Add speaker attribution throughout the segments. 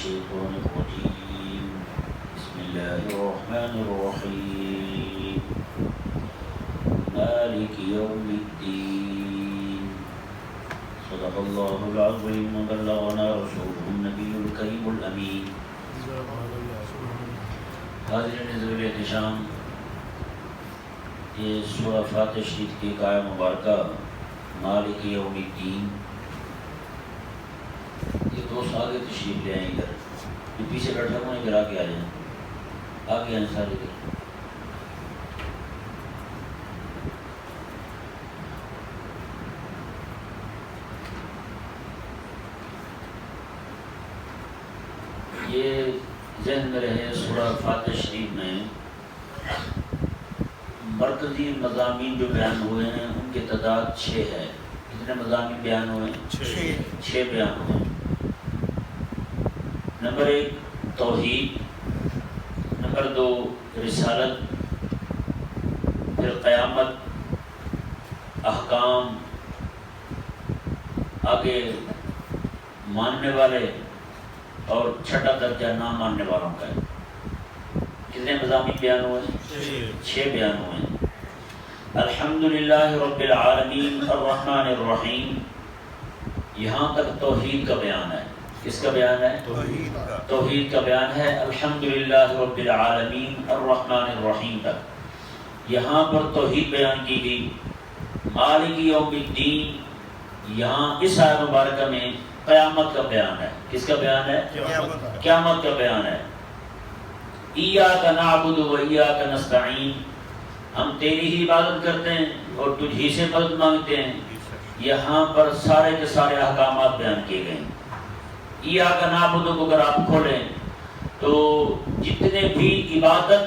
Speaker 1: الشيطان الرجيم بسم الله الرحمن الرحيم مالك يوم الدين صدق الله العظيم وبلغنا رسوله النبي الكريم الأمين حاضرین ذوی احتشام، یہ سورہ فاتح شریف کی ایک آیہ مبارکہ مالک یوم الدین، یہ دوست آگے تشریف لے آئیں ادھر، یہ پیچھے بیٹھا ہوں ادھر آگے آ جائیں، آگے آئیں سارے ادھر۔ یہ ذہن میں رہے سورہ فاتح شریف میں مرکزی مضامین جو بیان ہوئے ہیں ان کی تعداد 6 ہے۔ کتنے مضامین بیان ہوئے ہیں؟ 6 بیان ہوئے ہیں۔ نمبر 1 توحید، نمبر 2 رسالت، پھر قیامت، احکام، آگے ماننے والے، اور چھٹا درجہ نہ ماننے والوں کا ہے۔ کتنے مضامین بیان ہوئے ہیں؟ 6 بیان ہوئے ہیں۔ الحمدللہ رب العالمین الرحمن الرحیم، یہاں تک توحید کا بیان ہے۔ کس کا بیان ہے؟ توحید کا بیان ہے۔ الحمدللہ رب العالمین الرحمن الرحیم تک یہاں پر توحید بیان کی گئی۔ مالک یوم الدین، یہاں اس آیت مبارکہ میں قیامت کا بیان ہے۔ کس کا بیان ہے؟ قیامت کا بیان ہے۔ ایاک نعبد و ایاک نستعین، ہم تیری ہی عبادت کرتے ہیں اور تجھ ہی سے مدد مانگتے ہیں۔ یہاں پر سارے کے سارے احکامات بیان کیے گئے ہیں۔ ایاک نعبد کو اگر آپ کھولیں تو جتنے بھی عبادت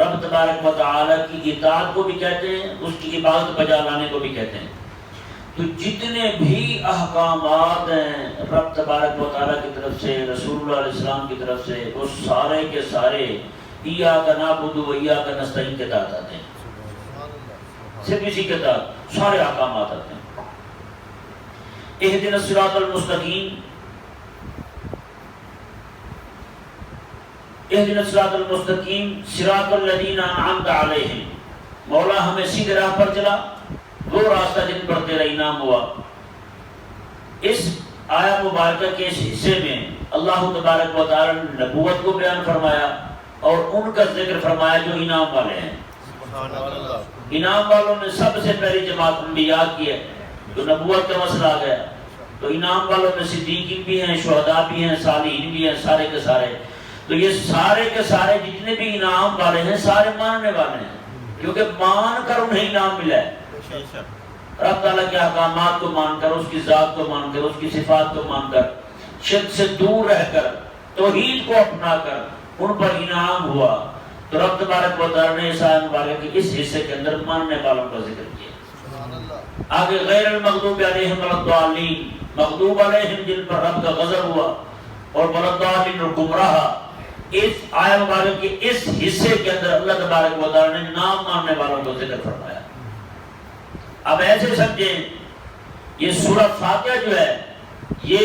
Speaker 1: رب تبارک و تعالی کی اطاعت کو بھی کہتے ہیں، اس کی عبادت بجا لانے کو بھی کہتے ہیں۔ تو جتنے بھی احکامات ہیں رب تبارک و تعالیٰ کی طرف سے، رسول اللہ علیہ السلام کی طرف سے، وہ سارے کے سارے ایاک نعبد و ایاک نستعین کے تحت آتے ہیں۔ صرف اسی کے تحت سارے احکامات آتے ہیں۔ اہدنا الصراط المستقیم، اہدنا الصراط المستقیم صراط الذین انعمت علیہم، مولا ہمیں سیدھے راہ پر چلا، وہ راستہ جن پر تیرا انعام ہوا۔ اس آیہ مبارکہ کے اس حصے میں اللہ تبارک و تعالی نے نبوت کو بیان فرمایا اور ان کا ذکر فرمایا جو انعام والے ہیں۔ انعام والوں میں سب سے پہلی جماعت انبیاء کی ہے، تو نبوت کا مسئلہ آ گیا۔ تو انعام والوں میں صدیقین بھی ہیں، شہداء بھی ہیں، صالحین بھی ہیں، سارے کے سارے۔ تو یہ سارے کے سارے جتنے بھی انعام والے ہیں سارے ماننے والے ہیں، کیونکہ مان کر انہیں انعام ملا ہے۔ رب تعالیٰ کے احکامات کو مان کر، اس کی ذات کو مان کر، اس کی صفات کو مان کر، شرک سے دور رہ کر، توحید کو اپنا کر ان پر انعام ہوا۔ تو رب تبارک و تعالیٰ نے اس آیت مبارکہ کے اس حصے کے اندر ماننے والوں کا ذکر کیا۔ آگے غیر المغضوب علیہم ولا الضالین، مغضوب علیہم جن پر رب کا غضب ہوا، اور ولا الضالین اور گمراہ، اس آیت مبارکہ کے اس حصے کے اندر اللہ تبارک و تعالیٰ نے نام ماننے والوں کا ذکر فرمایا۔ اب ایسے سمجھیں یہ سورہ فاتحہ جو ہے یہ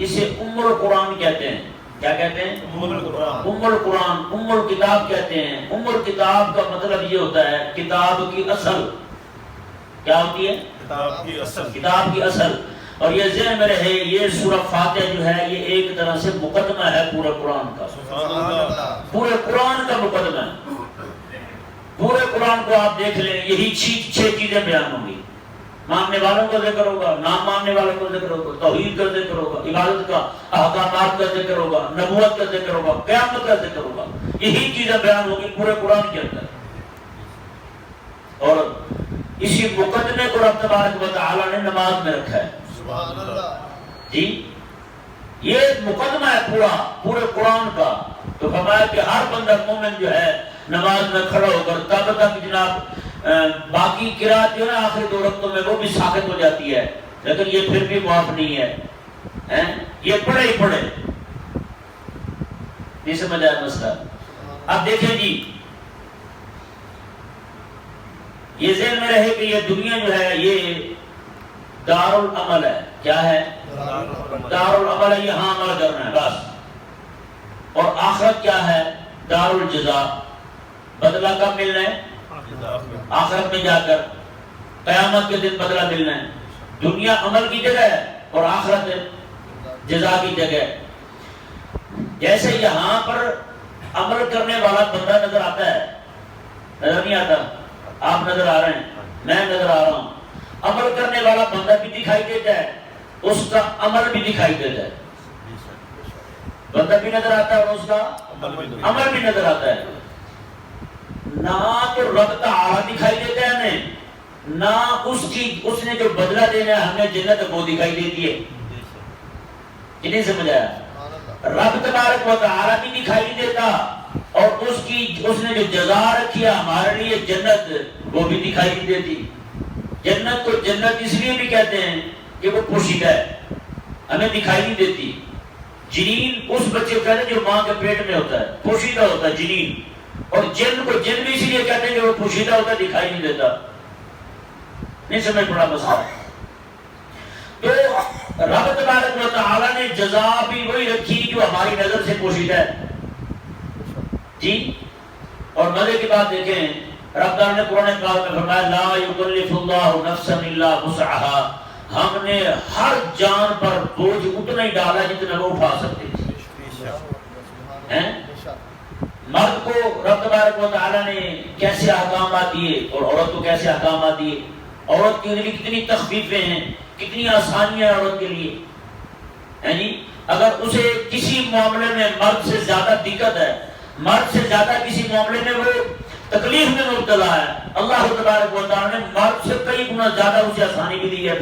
Speaker 1: اسے ام القرآن کہتے ہیں۔ کیا کہتے ہیں؟ ام القرآن، ام الکتاب کہتے ہیں۔ ام الکتاب کا مطلب یہ ہوتا ہے کتاب کی اصل۔ کیا ہوتی ہے؟ کتاب کی اصل۔ اور یہ ذہن میں رہے یہ سورہ فاتحہ جو ہے یہ ایک طرح سے مقدمہ ہے پورے قرآن کا۔ پورے قرآن کا مقدمہ ہے۔ پورے قرآن کو آپ دیکھ لیں، یہی 6 چیزیں بیان ہوں گی۔ ماننے والوں کا ذکر ہوگا، نہ ماننے والوں کا ذکر ہوگا، توحید کا ذکر ہوگا، عبادت کا، احکامات کا ذکر ہوگا، نبوت کا ذکر ہوگا، قیامت کا ذکر ہوگا۔ یہی چیزیں بیان ہوگی پورے قرآن کے اندر۔ اور اسی مقدمے کو رب تبارک و تعالی نے نماز میں رکھا ہے۔ جی یہ مقدمہ ہے پورے قرآن کا۔ تو فرمایا کہ ہر بندہ مومن جو ہے نماز میں کھڑا ہو کر تب تک جناب باقی قرات جو ہے آخری 2 رکعتوں میں وہ بھی ساقط ہو جاتی ہے، لیکن یہ پھر بھی معاف نہیں ہے، یہ پڑھے ہی پڑھے۔ نہیں سمجھ آیا مسئلہ؟ اب دیکھیں جی، یہ ذہن میں رہے کہ یہ دنیا جو ہے یہ دار العمل ہے۔ کیا ہے؟ دار العمل ہے، یہاں عمل کرنا ہے بس۔ اور آخرت کیا ہے؟ دار الجزا، بدلہ کب ملنا ہے؟ آخرت میں جا کر، قیامت کے دن بدلہ ملنا ہے۔ دنیا عمل کی جگہ ہے اور آخرت جزا کی جگہ ہے۔ جیسے یہاں پر عمل کرنے والا بندہ نظر آتا ہے، نظر نہیں آتا؟ آپ نظر آ رہے ہیں، میں نظر آ رہا ہوں۔ عمل کرنے والا بندہ بھی دکھائی دیتا ہے، اس کا عمل بھی دکھائی دیتا ہے۔ بندہ بھی نظر آتا ہے اور اس کا عمل بھی نظر آتا ہے۔ نہ تو رب تعالی دکھائی دیتا ہے ہمیں، نہ اس نے جو بدلہ دینا ہے ہمیں جنت وہ دکھائی دیتی ہے۔ نہیں سمجھ آیا؟ رب تبارک و تعالی بھی دکھائی نہیں دیتا، اور اس نے جو جزا رکھی ہے ہمارے لیے جنت وہ بھی دکھائی نہیں دیتی۔ جنت کو جنت اس لیے بھی کہتے ہیں کہ وہ پوشیدہ ہے، ہمیں دکھائی نہیں دیتی۔ جنین اس بچے کو کہتے ہیں جو ماں کے پیٹ میں ہوتا ہے، پوشیدہ ہوتا ہے جنین، اور جن کو جن بھی اس لیے کہتے ہیں کہ وہ پوشیدہ ہوتا ہے، دکھائی نہیں دیتا۔ نہیں سمجھ پڑا مسئلہ؟ تو رب تبارک و تعالی نے جزا بھی وہی رکھی جو ہماری نظر سے پوشیدہ ہے جی۔ اور مزے کی بات دیکھیں، رب تعالی نے قرآن پاک میں فرمایا لا یکلف اللہ نفسا الا وسعها، ہم نے ہر جان پر بوجھ اتنا ہی ڈالا جتنا وہ اٹھا سکتے تھے۔ مرد کو رب تبارک و تعالی نے کیسے احکامات دیے اور عورت کو کیسے احکامات دیے، عورت کے لیے کتنی تخفیفیں ہیں، کتنی آسانیاں عورت کے لیے ہیں جی۔ اگر اسے کسی معاملے میں مرد سے زیادہ دقت ہے، مرد سے زیادہ کسی معاملے میں وہ تکلیف میں مبتلا ہے، اللہ تبارک و تعالی نے مرد سے کئی گنا زیادہ اسے آسانی بھی دی ہے۔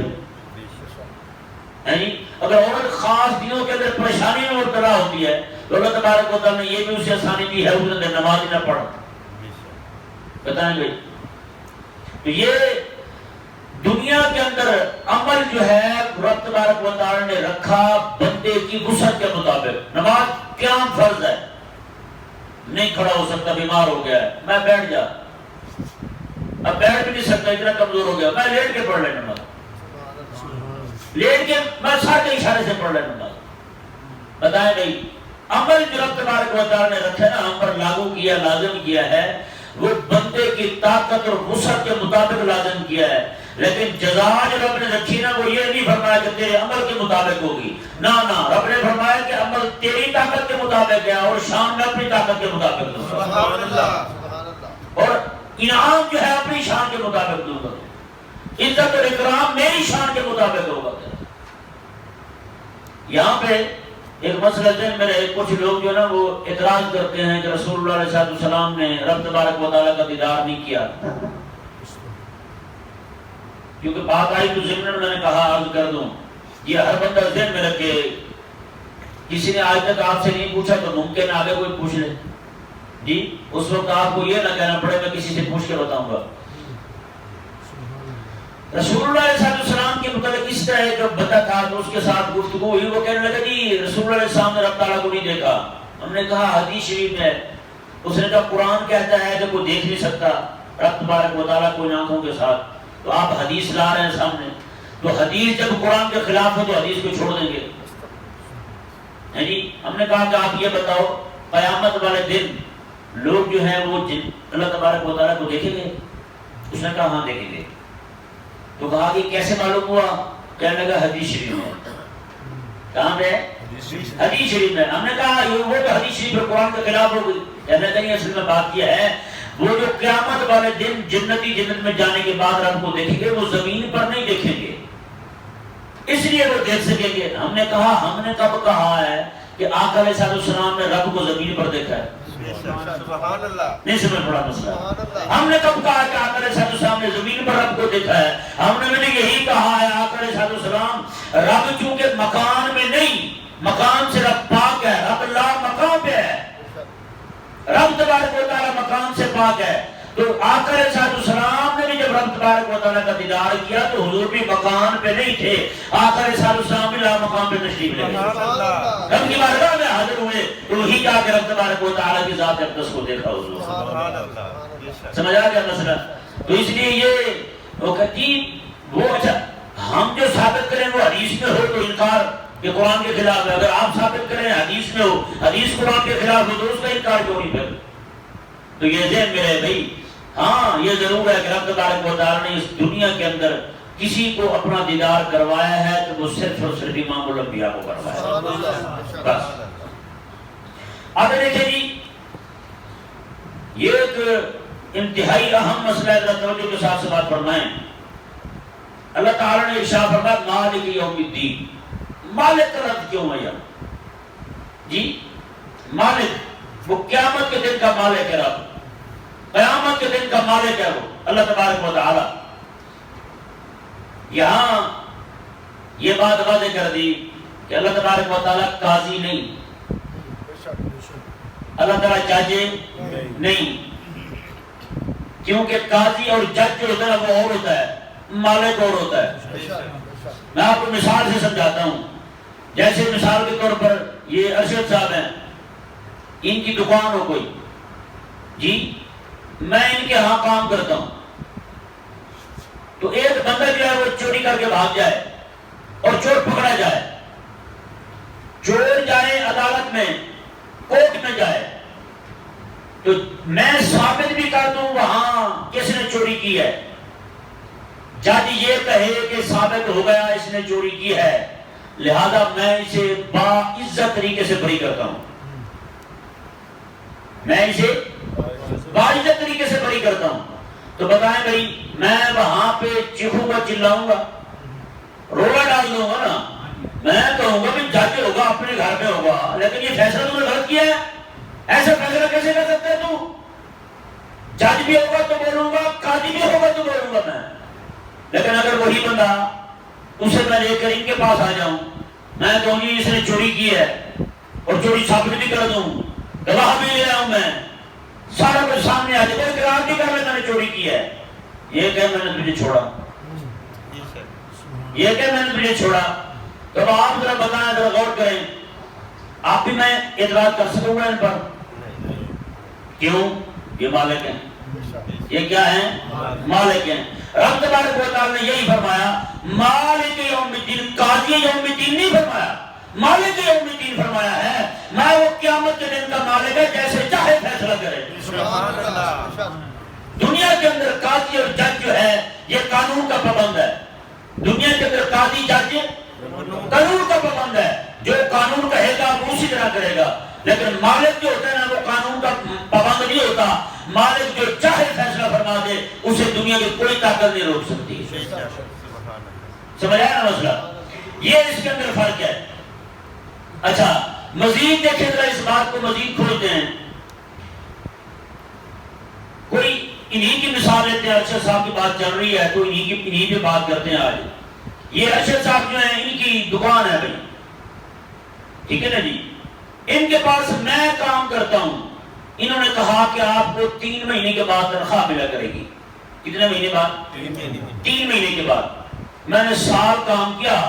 Speaker 1: اگر عورت خاص دنوں کے اندر پریشانی میں مبتلا ہوتی ہے تو اللہ تبارک و تعالی نے یہ بھی اسے آسانی دی ہے، اس نے نماز نہ پڑھ۔ بتائیں بھائی، تو یہ دنیا کے اندر عمل جو ہے رب تبارک و تعالی نے رکھا بندے کی وسعت کے مطابق۔ نماز قیام فرض ہے، نہیں کھڑا ہو سکتا، بیمار ہو گیا ہے، میں بیٹھ جا، اب بیٹھ بھی نہیں سکتا، اتنا کمزور ہو گیا، میں لیٹ کے پڑھ لے نماز، لیٹ کے میں سر کے اشارے سے پڑھ لے نماز۔ بتائیں بھائی، عمل جو رب تبارک و تعالی نے رکھا ہے نا، ہم پر لاگو کیا، لازم کیا ہے، وہ بندے کی طاقت اور وسعت کے مطابق لازم کیا ہے۔ لیکن جزا جو رب نے رکھی نا، وہ یہ نہیں فرمایا کہ تیرے عمل کے مطابق ہوگی، نہ رب نے فرمایا کہ عمل تیری طاقت کے مطابق ہے اور شان میں اپنی طاقت کے مطابق دوں گا، اور انعام جو ہے اپنی شان کے مطابق دوں گا، عزت اور اکرام میری شان کے مطابق ہوگا۔ یہاں پہ ایک مسئلہ ذہن میں رہے، کچھ لوگ جو نا وہ اعتراض کرتے ہیں کہ رسول اللہ علیہ السلام نے رب تبارک و تعالیٰ کا دیدار نہیں کیا، کیونکہ بات آئی تو ضمن میں نے کہا عرض کر دوں، یہ ہر بندہ ذہن میں رکھے، کسی نے آج تک آپ سے نہیں پوچھا تو ممکن آگے کوئی پوچھ لے جی، اس وقت آپ کو یہ نہ کہنا پڑے میں کسی سے پوچھ کے بتاؤں گا۔ رسول اللہ علیہ السلام کے متعلق اس طرح جب بتا تھا تو اس کے ساتھ گفتگو ہوئی، وہ کہنے لگا جی رسول اللہ علیہ السلام نے رب تعالیٰ کو نہیں دیکھا۔ ہم نے کہا حدیث شریف میں، اس نے کہا قرآن کہتا ہے کہ کوئی دیکھ نہیں سکتا رب تبارک و تعالیٰ کو آنکھوں کے ساتھ، تو آپ حدیث لا رہے ہیں سامنے، تو حدیث جب قرآن کے خلاف ہو تو حدیث کو چھوڑ دیں گے جی۔ ہم نے کہا کہ آپ یہ بتاؤ قیامت والے دن لوگ جو ہیں وہ اللہ تبارک و تعالیٰ کو دیکھیں گے؟ اس نے کہا ہاں دیکھیں گے۔ تو کہا کہ کیسے معلوم ہوا؟ کہنے لگا حدیث شریف میں۔ کہاں پہ؟ حدیث شریف میں۔ ہم نے کہا وہ تو حدیث شریف پر قرآن کے خلاف ہو گئی۔ کہنے لگا اصل میں بات یہ ہے، وہ جو قیامت والے دن جنتی جنت میں جانے کے بعد رب کو دیکھیں گے، وہ زمین پر نہیں دیکھیں گے، اس لیے وہ دیکھ سکیں گے۔ ہم نے کہا ہم نے کب کہا ہے کہ آقا علیہ السلام نے رب کو زمین پر دیکھا ہے؟ نہیں سمجھ پڑا مسئلہ؟ ہم نے کب کہا کہ آقا علیہ السلام نے زمین پر رب کو دیکھا ہے؟ ہم نے یہی کہا ہے آقا علیہ السلام رب چونکہ مکان میں نہیں، مکان سے رب پاک ہے، رب لا مکان پہ ہے، رب تبارک و تعالیٰ مکان سے پاک ہے۔ تو آقا علیہ السلام نے بھی جب رب تبارک و تعالیٰ کا دیدار کیا تو حضور بھی مکان پہ نہیں تھے، آقا علیہ السلام بھی لا مکان پہ تشریف لے گئے، رب کی بارگاہ میں حاضر ہوئے، تو وہی جا کے رب تبارک و تعالیٰ کی ذات اقدس کو دیکھا حضور۔ سمجھ آ گیا مسئلہ؟ تو اس لیے یہ وہ کہتی وہ اچھا ہم جو ثابت کریں وہ حدیث میں ہو تو انکار کہ قرآن کے خلاف ہے؟ اگر آپ ثابت کریں حدیث میں ہو، حدیث قرآن کے خلاف ہو تو اس کا انکار کیوں نہیں پھر؟ تو یہ ذہن میں رہے بھائی، ہاں یہ ضرور ہے کہ رب تبارک و تعالیٰ نے اس دنیا کے اندر کسی کو اپنا دیدار کروایا ہے تو وہ صرف اور صرف امام الانبیاء کو کروایا ہے بس۔ اب دیکھیں جی، یہ ایک انتہائی اہم مسئلہ ہے، توجہ کے ساتھ سے بات فرمائیں۔ اللہ تعالیٰ نے ارشاد فرمایا مالک یوم الدین، مالک کا لفظ کیوں ہے یہاں؟ جی مالک، وہ قیامت کے دن کا مالک ہے، رب قیامت کے دن کا مالک ہے وہ اللہ تبارک و تعالی۔ یہاں یہ بات واضح کر دی کہ اللہ تبارک و تعالی قاضی نہیں، اللہ تعالیٰ جج نہیں، کیونکہ قاضی اور جج جو ہوتا ہے وہ اور ہوتا ہے، مالک اور ہوتا ہے۔ میں آپ کو مثال سے سمجھاتا ہوں، جیسے مثال کے طور پر یہ ارشد صاحب ہیں، ان کی دکان ہو کوئی، جی میں ان کے ہاں کام کرتا ہوں، تو ایک بندہ جو ہے وہ چوری کر کے بھاگ جائے اور چور پکڑا جائے، چور جائے عدالت میں، کورٹ میں جائے، تو میں ثابت بھی کر دوں وہاں کس نے چوری کی ہے، جج یہ کہے کہ ثابت ہو گیا اس نے چوری کی ہے، لہذا میں اسے باعزت طریقے سے بری کرتا ہوں، میں اسے باعزت طریقے سے بری کرتا ہوں، تو بتائیں بھائی میں وہاں پہ چیخوں گا، چلاؤں گا، رولا ڈال دوں گا نا، میں کہوں گا کہ جج ہوگا اپنے گھر پہ ہوگا، لیکن یہ فیصلہ تم نے غلط کیا ہے، ایسا فیصلہ کیسے کر سکتے ہیں تم؟ جج بھی ہوگا تو بولوں گا، قاضی بھی ہوگا تو بولوں گا میں، لیکن اگر وہی بندہ اسے میں لے کر ان کے پاس آ جاؤں، میں کہوں گی اس نے چوری کی ہے اور چوری ثابت بھی کر دوں، گواہ بھی لے آؤں، میں سارا کچھ سامنے آ جائے، اقرار بھی کر لے میں نے چوری کی ہے، یہ کہ میں نے تجھے چھوڑا، یہ کہ میں نے تجھے چھوڑا، تو آپ ذرا بتائیں، ذرا غور کریں، آپ بھی میں اعتراض کر سکوں گا ان پر؟ کیوں؟ یہ مالک ہیں، یہ کیا ہیں؟ مالک ہیں۔ رب تبارک و تعالی نے یہی فرمایا مالک یوم الدین، قاضی یوم الدین نہیں فرمایا، مالک یوم الدین فرمایا ہے، میں وہ قیامت کے دن کا مالک ہے جیسے چاہے فیصلہ کرے۔ سبحان اللہ۔ دنیا کے اندر قاضی اور جج جو ہے یہ قانون کا پابند ہے، دنیا کے اندر قاضی جج قانون کا پابند ہے، جو قانون کہے گا وہ اسی طرح کرے گا، لیکن مالک جو ہوتا ہے نا وہ قانون کا پابند نہیں ہوتا، مالک جو چاہے فیصلہ فرما دے اسے دنیا کی کوئی طاقت نہیں روک سکتی۔ سمجھ آیا نا مسئلہ؟ یہ اس کے اندر فرق ہے۔ اچھا مزید دیکھیں ذرا، اس بات کو مزید کھولتے ہیں، کوئی انہی کی مثال لیتے ہیں، ارشد صاحب کی بات چل رہی ہے تو انہی پہ بات کرتے ہیں آج۔ یہ ارشد صاحب جو ہیں ان کی دکان ہے بھائی، ٹھیک ہے نا جی، ان کے پاس میں کام کرتا ہوں، انہوں نے کہا کہ آپ کو 3 مہینے کے بعد تنخواہ ملا کرے گی۔ کتنے مہینے بعد؟ 3 مہینے کے بعد۔ میں نے سال کام کیا،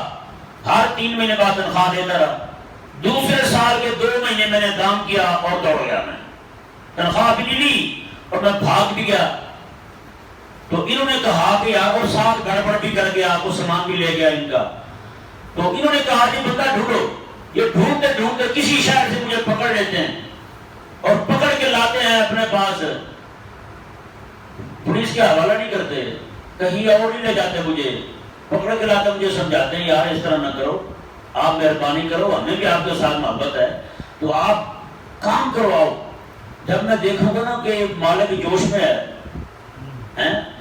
Speaker 1: ہر 3 مہینے بعد تنخواہ دیتا رہا، دوسرے سال کے 2 مہینے میں نے کام کیا اور دوڑ گیا، میں تنخواہ بھی نہیں لی اور میں بھاگ بھی گیا، تو انہوں نے کہا کہ یار اور ساتھ گڑبڑ بھی کر گیا، وہ سامان بھی لے گیا ان کا، تو انہوں نے کہا کہ بندہ ڈھونڈو، یہ ڈھونڈتے ڈھونڈتے کسی شہر سے مجھے پکڑ لیتے ہیں اور پکڑ کے لاتے ہیں اپنے پاس، پولیس کے حوالہ نہیں کرتے، کہیں اور نہیں لے جاتے، مجھے پکڑ کے لاتے، مجھے سمجھاتے ہیں یار اس طرح نہ کرو، آپ مہربانی کرو، ہمیں بھی آپ کے ساتھ محبت ہے تو آپ کام کرواؤ۔ جب میں دیکھوں گا نا کہ مالک جوش میں ہے،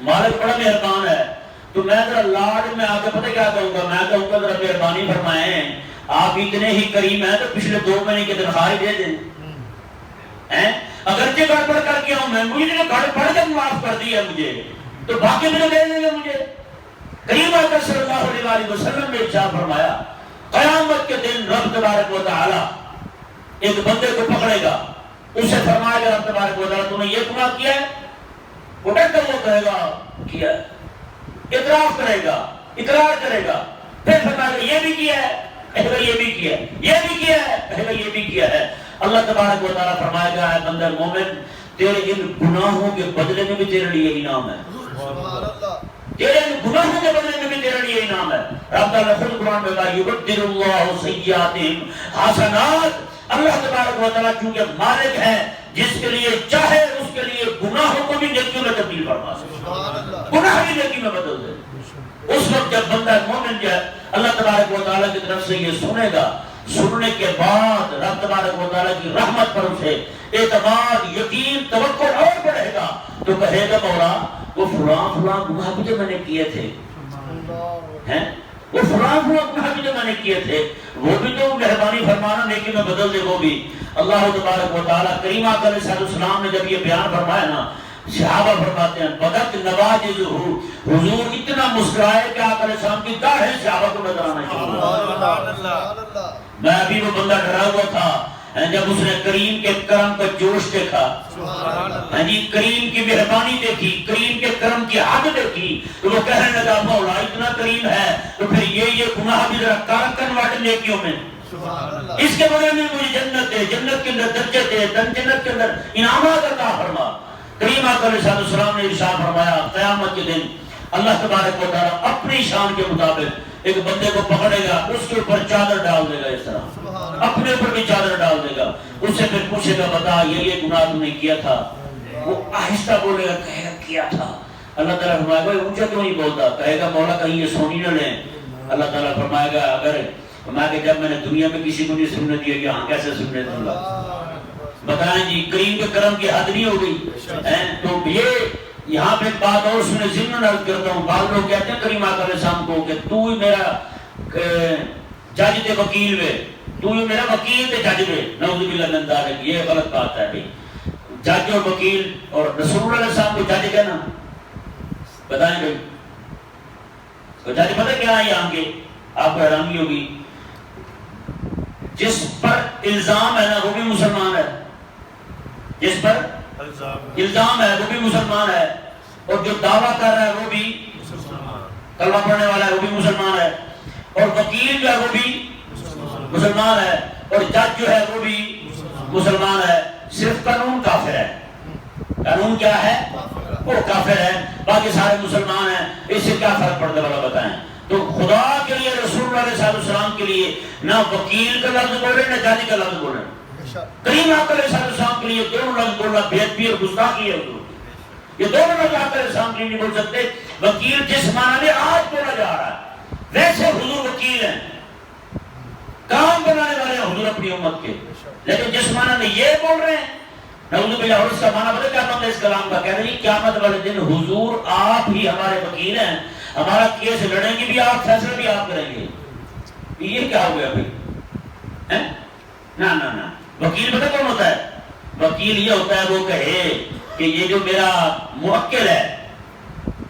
Speaker 1: مالک بڑا مہربان ہے، تو میں ذرا لاڈ میں آ کے پتہ کیا کہوں گا، میں کہوں گا ذرا مہربانی فرمائیں، آپ اتنے ہی کریم ہیں تو پچھلے 2 مہینے کی تنخواہ دے دیں، اگرچہ گڑبڑ کر کے ہوں میں، مجھے گڑبڑ جب معاف کر دی ہے مجھے تو باقی مجھے دے دیں گے مجھے۔ کریم اکرم صلی اللہ علیہ وسلم نے ارشاد فرمایا قیامت کے دن رب تبارک و تعالی ایک بندے کو پکڑے گا، اسے فرمائے گا رب تبارک و تعالی تو نے یہ گناہ کیا ہے، اٹھ کر وہ کہے گا کیا ہے، اعتراف کرے گا، اقرار کرے گا، پھر فرمائے گا یہ بھی کیا ہے، کہے گا یہ بھی کیا ہے، یہ بھی کیا ہے، کہے گا یہ بھی کیا ہے۔ اللہ تبارک و تعالیٰ فرمائے گا اے بندہ مومن، تیرے ان گناہوں کے بدلے میں بھی تیرے لیے انعام ہے، تیرے گناہوں کے بدلے میں بھی تیرے لیے انعام ہے. رب تعالیٰ خود قرآن میں کہا یبدل اللہ سیئاتہم حسنات. اللہ تبارک و تعالیٰ چونکہ مالک ہے، جس کے لیے چاہے اس کے لیے گناہوں کو بھی نیکیوں میں تبدیل فرما سکے، گناہ بھی نیکی میں بدل دے. اس وقت جب بندہ مومن جو ہے اللہ تبارک و تعالیٰ کی طرف سے یہ سنے گا، سننے کے بعد رب تبارک و تعالیٰ کی رحمت پر اسے اعتماد، یقین، توکل اور بڑھے گا تو کہے گا مولا وہ فلاں فلاں گناہ بھی جو میں نے کیے تھے، وہ فلاں فلاں گناہ بھی جو میں نے کیے تھے، وہ بھی تو مہربانی فرمانا نیکی میں بدل دے. وہ بھی اللہ تبارک و تعالیٰ کریم آقا علیہ السلام نے جب یہ بیان فرمایا نا، صحابہ فرماتے ہیں بدت نواجذہ، حضور اتنا مسکرائے کہ آقا علیہ السلام کی داڑھیں صحابہ کو نظر آنا شروع ہوئی. میں ابھی وہ بندہ ڈرا ہوا تھا جب اس نے کریم کے کرم کا جوش دیکھا، کریم کی مہربانی دیکھی، کریم کے کرم کی حد دیکھی، تو وہ کہنے لگا مولا اتنا کریم ہے تو پھر یہ گناہ بھی ذرا کارکن واٹ نیکیوں میں، اس کے بغیر میں مجھے جنت دے، جنت کے اندر درجے دے، جنت کے اندر انعامات عطا فرما. کریم آقا علیہ السلام نے ارشاد فرمایا قیامت کے دن اللہ تبارک و تعالیٰ اپنی شان کے مطابق ایک بندے کو پکڑے گا، اس کے اوپر چادر ڈال دے گا، اس طرح اپنے اوپر بھی چادر ڈال دے گا. اس سے پھر پوچھے گا بتا یہ گناہ تم نے کیا تھا؟ وہ آہستہ بولے گا کہے گا کیا تھا. اللہ تعالیٰ فرمائے گا اونچا کیوں نہیں بولتا؟ کہے گا مولا کہیں یہ سونی نہ لیں. اللہ تعالیٰ فرمائے گا اگر کہ جب میں نے دنیا میں کسی کو نہیں سننے دیا یہاں کیسے سننے دوں گا؟ بتائیں جی کریم کے کرم کی حد نہیں ہو گئی. تو یہ یہاں پہ ایک بات اور سنے ضمن عرض کرتا ہوں. بعض لوگ کہتے ہیں کریم آقا علیہ السلام کو کہ تو ہی میرا جج تے وکیل وے، تو ہی میرا وکیل تے جج وے. نعوذ باللہ من ذالک، یہ غلط بات ہے بھائی. جج اور وکیل اور رسول اللہ علیہ السلام کو جج کہنا، بتائیں بھائی تو جج پتہ کیا ہے یہاں کے؟ آپ کو حیرانی ہوگی، جس پر الزام ہے نا وہ بھی مسلمان ہے، جس پر الزام ہے وہ بھی مسلمان ہے، اور جو دعویٰ کر رہا ہے وہ بھی کلمہ پڑھنے والا ہے وہ بھی مسلمان ہے، اور وکیل جو ہے وہ بھی مسلمان ہے، اور جج جو ہے وہ بھی مسلمان ہے. صرف قانون کافر ہے. قانون کیا ہے؟ وہ کافر ہے، باقی سارے مسلمان ہیں. اس سے کیا فرق پڑتا ہے بتائیں؟ تو خدا کے لیے رسول اللہ علیہ السلام کے لیے نہ وکیل کا لفظ بولے نہ جج کا لفظ بولے. کریم آقا علیہ السلام کے لیے دونوں لفظ بولنا بے ادبی اور گستاخی ہے. یہ دونوں لفظ آقا علیہ السلام کے لیے نہیں بول سکتے. وکیل جس معنی میں آج بولا جا رہا ہے ویسے حضور وکیل ہیں، کام بنانے والے ہیں حضور اپنی امت کے، لیکن جس معنی میں یہ بول رہے ہیں نعوذ باللہ. اور اس کا معنی پتہ کیا مطلب اس کلام کا؟ کہہ رہے ہیں قیامت والے دن حضور آپ ہی ہمارے وکیل ہیں، ہمارا کیس لڑیں گے بھی آپ، فیصلہ بھی آپ کریں گے. یہ کیا ہو گیا بھائی؟ نہ وکیل پتہ کون ہوتا ہے؟ وکیل یہ ہوتا ہے وہ کہے کہ یہ جو میرا موکل ہے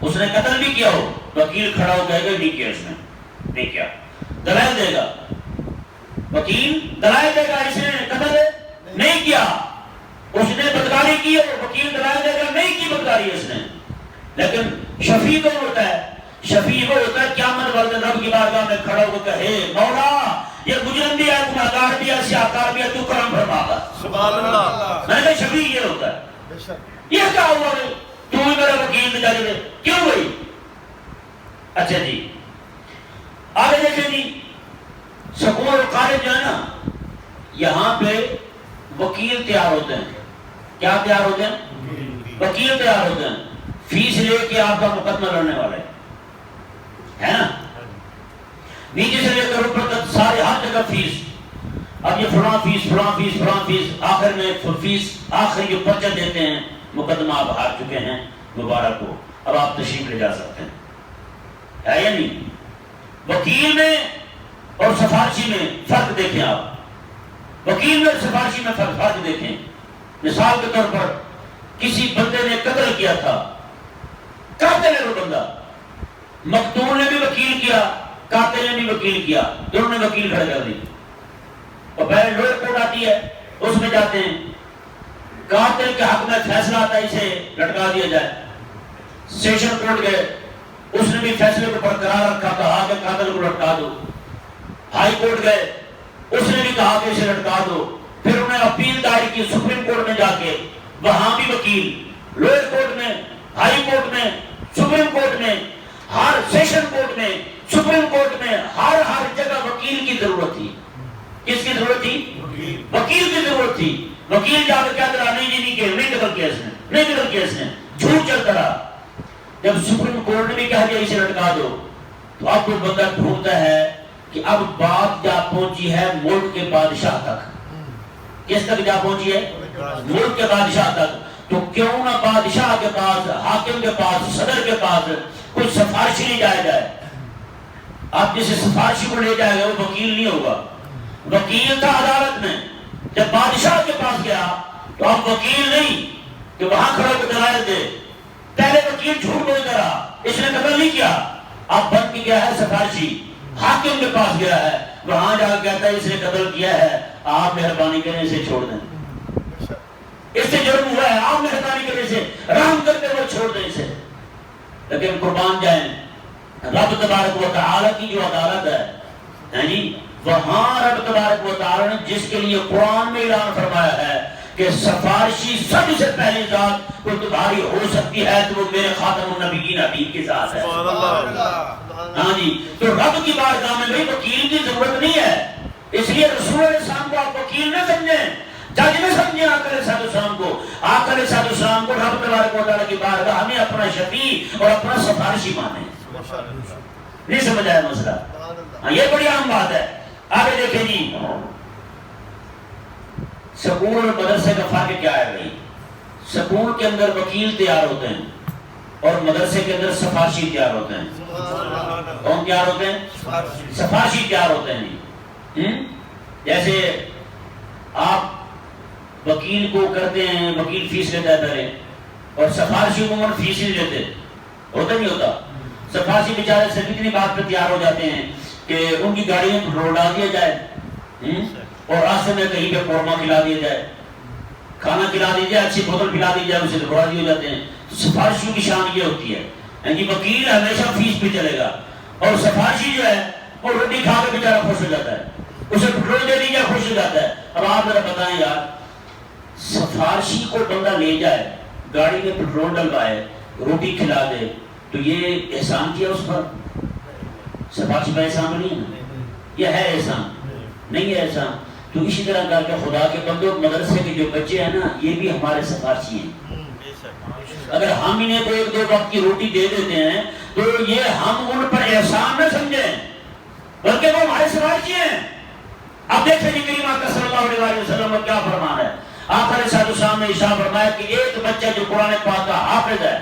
Speaker 1: اس نے قتل بھی کیا ہو، وکیل کھڑا ہو کہے گا نہیں کیا، اس نے نہیں کیا، دلائل دے گا. وکیل دلائل دے گا اس نے قتل نہیں کیا، اس نے بدکاری کی ہے، وکیل دلائل دے گا نہیں کی بدکاری اس نے. لیکن شفیع کون ہوتا ہے؟ شفیع وہ ہوتا ہے قیامت والے دن رب کی بارگاہ میں کھڑا ہو کے کہے مولا یہ مجرم بھی ہے، گناہگار بھی ہے، سیاہکار بھی ہے، تو کرم فرما. سبحان اللہ. میں نے شفیع یہ ہوتا ہے. یہ کیا ہوا بھائی؟ تو ہی میرا وکیل جج دے کیوں بھائی؟ اچھا جی آگے دیکھیں جی. سکول اور کالج جو ہے نا یہاں پہ وکیل تیار ہوتے ہیں. کیا تیار ہوتے ہیں؟ وکیل تیار ہوتے ہیں. فیس لے کے آپ کا مقدمہ لڑنے والے ہے نا، نیچے سے لے کر اوپر تک سارے ہر جگہ فیس. اب یہ فلاں فیس فلاں فیس فلاں فیس، آخر میں فیس آخر جو پرچہ دیتے ہیں مقدمہ آپ ہار چکے ہیں، مبارک ہو، اب آپ تشریف لے جا سکتے ہیں. ہے یا نہیں؟ وکیل میں اور سفارشی میں فرق دیکھیں آپ. وکیل میں اور سفارشی میں فرق دیکھیں. مثال کے طور پر کسی بندے نے قتل کیا تھا، قاتل ہے وہ بندہ، مقتول نے بھی وکیل کیا، قاتل نے بھی وکیل کیا، دونوں نے وکیل کھڑے کر دی. اور پہلے لوئر کورٹ آتی ہے اس میں جاتے ہیں، قاتل کے حق میں فیصلہ آتا ہے اسے لٹکا دیا جائے. سیشن کورٹ گئے، اس نے بھی فیصلے کو برقرار رکھا، کہا کہ قاتل کو لٹکا دو. ہائی کورٹ گئے، اس نے بھی کہا کہ اسے لٹکا دو. پھر انہیں اپیل دائر کی سپریم کورٹ میں جا کے، وہاں بھی وکیل، لوئر کورٹ میں، ہائی کورٹ میں، سپریم کورٹ میں ہر سیشن کورٹ میں، سپریم کورٹ میں، ہر جگہ وکیل کی ضرورت تھی. کس کی ضرورت تھی؟ وکیل کی ضرورت تھی. وکیل جا کے کیا کرا؟ نہیں قتل کیا اس نے، نہیں قتل کیا اس نے، جھوٹ چلتا رہا. جب سپریم کورٹ نے بھی کہا دیا اسے لٹکا دو، تو اب وہ بندہ ڈھونڈتا ہے کہ اب بات جا پہنچی ہے ملک کے بادشاہ تک. کس تک جا پہنچی ہے؟ ملک کے بادشاہ تک. تو کیوں نہ بادشاہ کے پاس، حاکم کے پاس، صدر کے پاس کوئی سفارشی لے جایا جائے. آپ جسے سفارشی کو لے جائے گا وہ وکیل نہیں ہوگا. وکیل تھا عدالت میں، جب بادشاہ کے پاس گیا تو اب وکیل نہیں کہ وہاں کھڑا ہو کے دلائل دے. پہلے وکیل جھوٹ بولتا رہا، اس نے قتل نہیں کیا. اب بن کے گیا ہے سفارشی، حاکم کے پاس گیا ہے، وہاں جا کے کہتا ہے اس نے قتل کیا ہے، آپ مہربانی کریں اسے چھوڑ دیں، اس سے جرم ہوا ہے، آپ مہربانی کریں اسے رحم کرتے ہوئے چھوڑ دیں اسے. لیکن قربان جائیں رب تبارک و تعالی کی جو عدالت ہے جی، وہاں رب تبارک و تعالی نے جس کے لیے قرآن میں اعلان فرمایا ہے کہ سفارشی سب سے پہلی ذات کوئی تمہاری ہو سکتی ہے تو وہ میرے خاتم النبیین حبیب کے ساتھ ہے. ہاں جی، تو رب کی بارگاہ میں بھائی وکیل کی ضرورت نہیں ہے. اس لیے رسول علیہ السلام کو آپ وکیل نہ سمجھیں، جج نہ سمجھیں. آقا علیہ السلام کو، آقا علیہ السلام کو رب تبارک و تعالی کی بارگاہ میں اپنا شفیع اور اپنا سفارشی مانیں. نہیں سمجھ آیا مسئلہ؟ ہاں یہ بڑی عام بات ہے. آگے دیکھیں جی، سکول اور مدرسے کا فرق کیا ہے بھائی؟ سکول کے اندر وکیل تیار ہوتے ہیں اور مدرسے کے اندر سفارشی تیار ہوتے ہیں. کون تیار ہوتے ہیں؟ سفارشی تیار ہوتے ہیں. جیسے آپ وکیل کو کرتے ہیں، وکیل فیس لیتا ہے پہلے، اور سفارشی عموماً فیس ہی لیتے. ہوتا نہیں ہوتا؟ سفارشی بیچارے سے اتنی بات پہ تیار ہو جاتے ہیں کہ ان کی گاڑی میں پٹرول ڈال دیا جائے اور راستے میں کہیں پہ قورمہ کھلا دیا جائے، کھانا کھلا دیا جائے، اچھی بوتل پلا دی جائے، اسے راضی ہو جاتے ہیں. سفارشیوں کی شان یہ ہوتی ہے کہ وکیل ہمیشہ فیس پہ چلے گا اور سفارشی جو ہے وہ روٹی کھا کے بیچارہ خوش ہو جاتا ہے، اسے پٹرول دے دی جائے خوش ہو جاتا ہے. اب آپ ذرا بتائیں یار، سفارشی کو بندہ لے جائے، گاڑی میں پٹرول ڈلوائے، روٹی کھلا دے، تو یہ احسان کیا اس پر؟ سفارشی کا احسان نہیں ہے نا، یہ ہے احسان نہیں ہے احسان. تو اسی طرح کر کے خدا کے بندوں، مدرسے کے جو بچے ہیں نا، یہ بھی ہمارے سفارشی ہیں. اگر ہم انہیں کو ایک دو وقت کی روٹی دے دیتے ہیں تو یہ ہم ان پر احسان نہ سمجھیں بلکہ وہ ہمارے سفارشی ہیں. اب دیکھیں جی کریم آقا صلی اللہ علیہ وسلم کا کیا فرمان ہے. آقا علیہ السلام نے ارشاد فرمایا کہ ایک بچہ جو قرآن پاک کا حافظ ہے،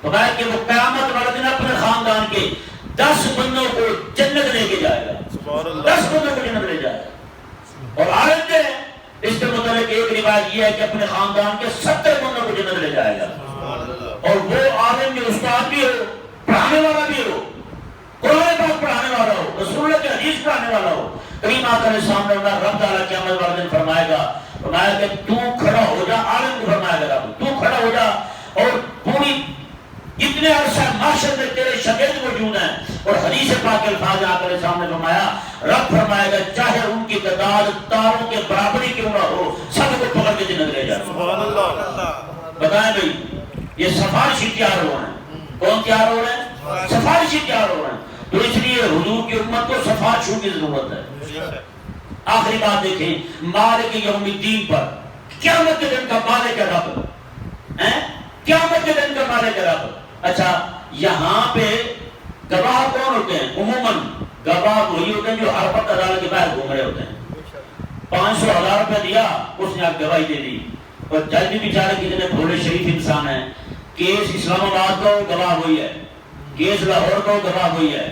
Speaker 1: فرمایا کہ وہ قیامت والے دن اپنے خاندان کے 10 بندوں کو جنت لے کے جائے گا. 10 بندوں کو جنت لے جائے گا. اور عالم جو ہے اس کے متعلق ایک روایت یہ ہے کہ اپنے خاندان کے 70 بندوں کو جنت لے جائے گا. اور وہ عالم جو استاد بھی ہو، پڑھانے والا بھی ہو، قرآن پاک پڑھانے والا ہو، رسول اللہ کی حدیث پڑھانے والا ہو. کریم آقا علیہ السلام نے رب تعالیٰ قیامت والے دن فرمائے گا، فرمایا کہ تو کھڑا ہو جا. عالم کو فرمایا گا رب تو کھڑا ہو جا اور پوری اتنے عرصہ معاشر میں تیرے شاگرد موجود ہیں. اور حدیث پاک کے الفاظ آقا علیہ السلام نے فرمایا، رب فرمائے گا چاہے ان کی تعداد تاروں کے برابری کیوں نہ ہو، سب کو پکڑ کے جنت لے جائے. سبحان اللہ. بتائیں بھائی، یہ سفارشی تیار ہو رہے ہیں. کون تیار ہو رہے ہیں؟ سفارشی تیار ہو رہے ہیں. تو اس لیے حضور کی امت کو سفارشیوں کی ضرورت ہے. آخری بات دیکھیں، مالک یوم الدین پر، قیامت کے دن کا مالک رب، قیامت کے دن کا مالک رب. اچھا، یہاں پہ گواہ کون ہوتے ہیں؟ عموماً گواہ وہی ہوتے ہیں جو ہر وقت عدالت کے باہر گھوم رہے ہوتے ہیں. 500,000 روپے دیا، اس نے آپ گواہی دے دی. اور جج بھی بیچارے کتنے بھولے شریف انسان ہیں. کیس اسلام آباد کا ہو گواہ وہی ہے، کیس لاہور کا ہو گواہ وہی ہے،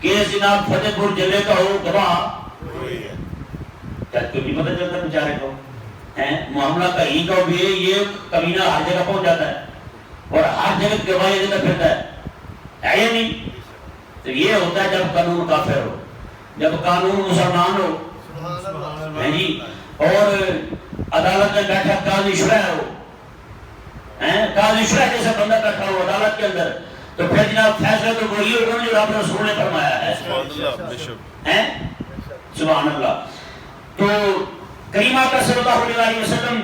Speaker 1: کیس جناب فتح پور ضلع کا ہو گواہ وہی ہے. جج کو بھی پتہ چلتا ہے بیچارے کو، معاملہ کہیں کا بھی یہ کمینہ ہر جگہ پہنچ جاتا ہے اور ہر جگہ گواہی دیتا پھرتا ہے یا نہیں؟ تو یہ ہوتا ہے جب قانون کافر ہو، جب قانون مسلمان ہو جی، اور عدالت میں بیٹھا قاضی شرح ہو، قاضی شرح جیسا بندہ بیٹھا ہو عدالت کے اندر، تو پھر جناب فیصلہ تو وہی ہوگا جو رب رسول نے فرمایا ہے. سبحان اللہ. تو کریم آقا صلی اللہ علیہ وسلم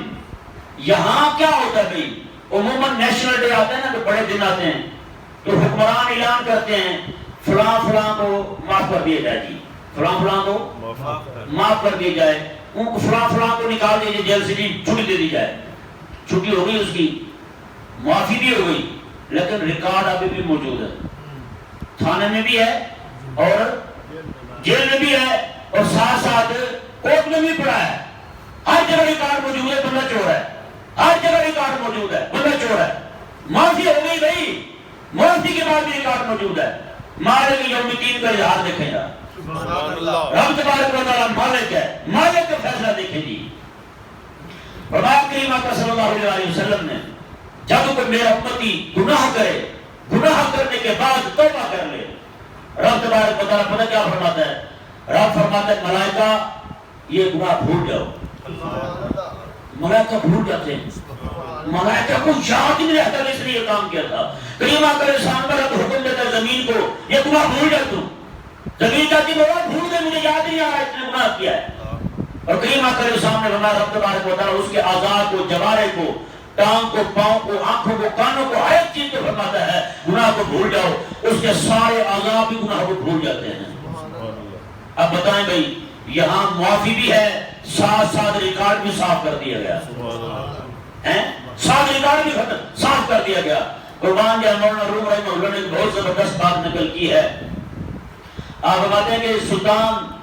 Speaker 1: یہاں کیا ہوتا ہے بھائی؟ عموماً نیشنل ڈے آتے ہیں نا، تو بڑے دن آتے ہیں، تو حکمران اعلان کرتے ہیں فلاں فلاں کو معاف کر دیا جائے، جی فلاں فلاں کو معاف کر دیا جائے، ان کو فلاں فلاں کو نکال دیا جائے جیل سے، جی چھٹی دے دی جائے، چھٹی ہو گئی، اس کی معافی بھی ہو گئی، لیکن ریکارڈ ابھی بھی موجود ہے، تھانے میں بھی ہے اور جیل میں بھی ہے، اور ساتھ ساتھ کورٹ میں بھی پڑا ہے، ہر جگہ ریکارڈ موجود ہے، بندہ چور ہے، ہر جگہ ریکارڈ موجود ہے، بندہ چور ہے، معافی ہو گئی بھائی، معافی کے بعد بھی ریکارڈ موجود ہے۔ مالک یوم الدین کا اظہار دیکھیں گا، رب تبارک و تعالیٰ مالک ہے، مالک کا فیصلہ دیکھیں جی۔ فرمایا کریم آقا صلی اللہ علیہ وسلم نے جب کوئی میرا امتی گناہ کرے، گناہ کرنے کے بعد توبہ کر لے، رب تبارک و تعالیٰ پتہ کیا فرماتا ہے؟ رب فرماتا ہے ملائکہ یہ گناہ بھول جاؤ، ملائکہ بھول جاتے ہیں، ملائکہ کو یاد نہیں رہتا اس نے یہ کام کیا تھا۔ کریم آقا علیہ السلام پر حکم دیتا ہے زمین کو یہ گناہ بھول جا، تم زمین کہتی مولا بھول گئے، مجھے یاد نہیں آ رہا اس نے گناہ کیا ہے، اور کریم آقا علیہ السلام نے فرمایا رب تبارک و تعالیٰ اس کے اعضاء کو، جوارح کو، ٹانگ کو، پاؤں کو، آنکھوں کو، کانوں کو، ہر ایک چیز کو فرماتا ہے گناہ کو بھول جاؤ، اس کے سارے اعضاء بھی گناہ کو بھول جاتے ہیں۔ اب بتائیں بھائی یہاں معافی بھی ہے، ساتھ ساتھ ریکارڈ بھی صاف کر دیا گیا ہے، ساتھ ریکارڈ بھی صاف کر دیا گیا۔ قربان جائے مولانا روم رحمہ اللہ نے بہت زبردست بات نقل کی ہے، آپ بتاتے ہیں کہ سلطان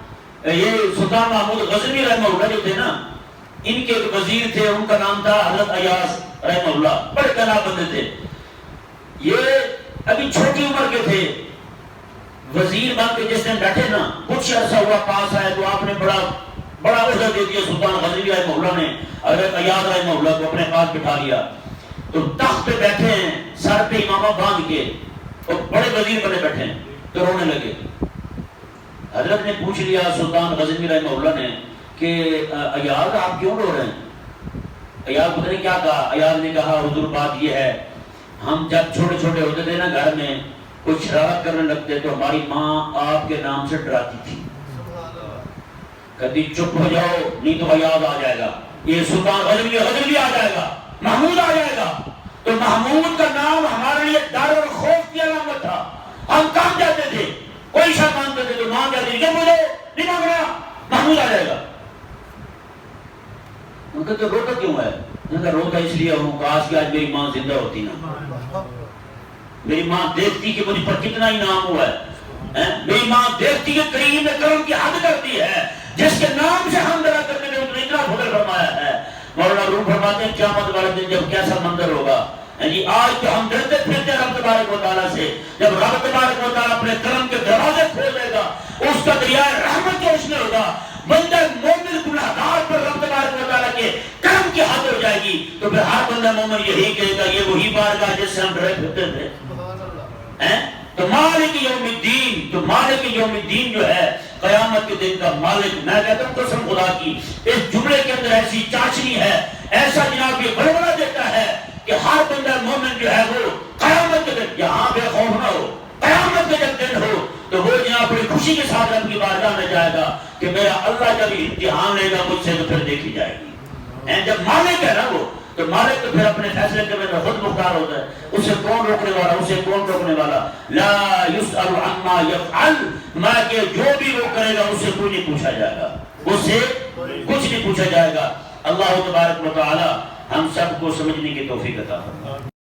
Speaker 1: محمود غزنوی رحمہ اللہ جو تھے نا، ان کے ایک وزیر تھے، ان کا نام تھا حضرت ایاز رحمہ اللہ، بڑے جناب بندے تھے، یہ ابھی چھوٹی عمر کے تھے، وزیر بن کے جس دن بیٹھے نا کچھ عرصہ ہوا پاس آئے تو آپ نے بڑا عہدہ دے دیا، سلطان غزنوی رحمہ اللہ نے حضرت ایاز رحمہ اللہ کو اپنے پاس بٹھا لیا، تو تخت پہ بیٹھے ہیں، سر پہ امامہ باندھ کے، اور بڑے وزیر بنے بیٹھے ہیں، تو رونے لگے۔ حضرت نے پوچھ لیا سلطان غزنوی رحمہ اللہ نے کہ ایاز آپ کیوں رو رہے ہیں؟ ایاز پتہ نہیں کیا کہا، ایاز نے کہا حضور بات یہ ہے، ہم جب چھوٹے چھوٹے ہوتے تھے نا گھر میں کچھ شرارت کرنے لگتے تو ہماری ماں آپ کے نام سے ڈراتی تھی، کہتی چپ ہو جاؤ نہیں تو ایاز آ جائے گا، یہ سلطان غزنوی آ جائے گا، محمود آ جائے گا، تو محمود کا نام ہمارے لیے ڈر اور خوف کی علامت تھا، ہم کام جاتے تھے، کوئی شاید مانتے تھے تو مان جاتے تھے، جب مجھے نہیں مانگ رہا محمود آ جائے گا۔ ان کا تو روتا کیوں ہے؟ ان کا روتا اس لیے ہوں کاش کہ آج میری ماں زندہ ہوتی نا، میری ماں دیکھتی کہ مجھ پر کتنا انعام ہوا ہے، میری ماں دیکھتی کہ کریم نے کرم کی حد کرتی ہے، جس کے نام سے ہم درا کرنے میں اتنا اتنا فضل فرمایا ہے۔ مولانا روم فرماتے ہیں قیامت والے دن جب کیسا منظر ہوگا، یعنی آج تو ہم ڈرتے پھرتے رب تبارک و تعالیٰ سے، جب رب تبارک و تعالیٰ اپنے کرم کے دروازے کھول دے گا، اس کا دریائے رحمت جو اس میں ہوگا، بندہ مومن گناہگار پر رب تبارک و تعالیٰ کے کرم کی حد ہو جائے گی، تو پھر ہر بندہ مومن یہی کہے گا یہ وہی بارگاہ جس سے ہم ڈرے پھرتے تھے۔ تو مالک یوم الدین، تو مالک یوم الدین جو ہے قیامت کے دن کا مالک، میں کہتا ہوں قسم خدا کی اس جملے کے اندر ایسی چاشنی ہے، ایسا جناب یہ بڑبڑا دیتا ہے کہ ہر بندہ مومن جو ہے وہ قیامت کے دن یہاں بے خوف نہ ہو، قیامت کے جب دن ہو تو وہ جناب بڑی خوشی کے ساتھ رب کی بارگاہ میں جائے گا کہ میرا اللہ جب امتحان لے گا مجھ سے تو پھر دیکھی جائے گی۔ جب مالک ہے نا وہ، تو مالک تو پھر اپنے فیصلے کرنے میں خود مختار ہوتا ہے، اسے کون روکنے والا، اسے کون روکنے والا، لا یسأل عما یفعل، میں کہ جو بھی وہ کرے گا اس سے کوئی نہیں پوچھا جائے گا، اس سے کچھ نہیں پوچھا جائے گا۔ اللہ تبارک و تعالی ہم سب کو سمجھنے کی توفیق عطا فرمائے۔